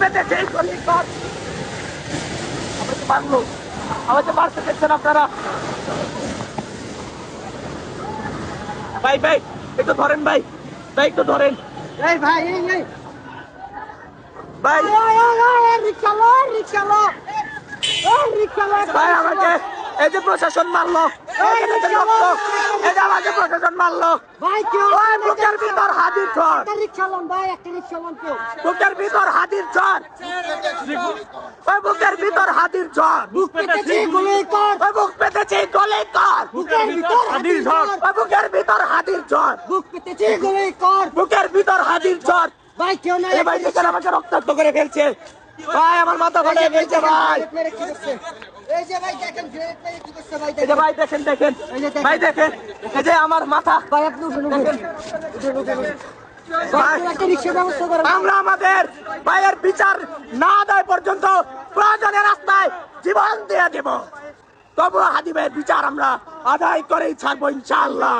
পেতেছে এই গলির কর। আমাকে মারলো, আমাকে মারতে দেখছেন আপনারা। ভাই ভাই একটু ধরেন, ভাই ভাই একটু ধরেন। এই ভাই এই ভাই রিক্সালো রিক্সালো রিক্সালো ভাই আমাকে এই যে প্রশাসন মারলো, এই যে দেখেন রক্ত, এই যে আমাকে প্রশাসন মারলো। ভাই কেউ ওই বুকের ভিতর হাতির ঝড়, একটা রিক্সালন ভাই একটা রিক্সালন কেউ বুকের ভিতর হাতির ঝড়, ওই বুকের ভিতর হাতির ঝড়, বুক পেতেছে গুলি কর ওই বুক পেতেছে গলে কর, বুকের ভিতর হাতির ঝড় ওই বুকের ভিতর হাতির ঝড়, বুক পেতেছে গুলি কর বুকের ভিতর হাতির ঝড়। ভাই কেউ না এই ভাই দেখেন আমাকে রক্তাক্ত করে ফেলছে, ভাই আমার মাথা ফাটিয়ে ফেলছে ভাই। এই যে ভাই দেখেন গ্রেনেড মেরে কি করছে ভাই এই যে ভাই দেখেন দেখেন, ভাই দেখেন এই যে আমার মাথা। ভাই আপনি উঠুন ভাই একটা রিক্সা ব্যবস্থা করেন আমরা আমাদের ভাইয়ের বিচার না দেয় পর্যন্ত প্রয়োজনে রাস্তায় জীবন দিয়ে দেব, তবু হাদি ভাইয়ের বিচার আমরা আদায় করেই ছাড়বো ইনশাআল্লাহ।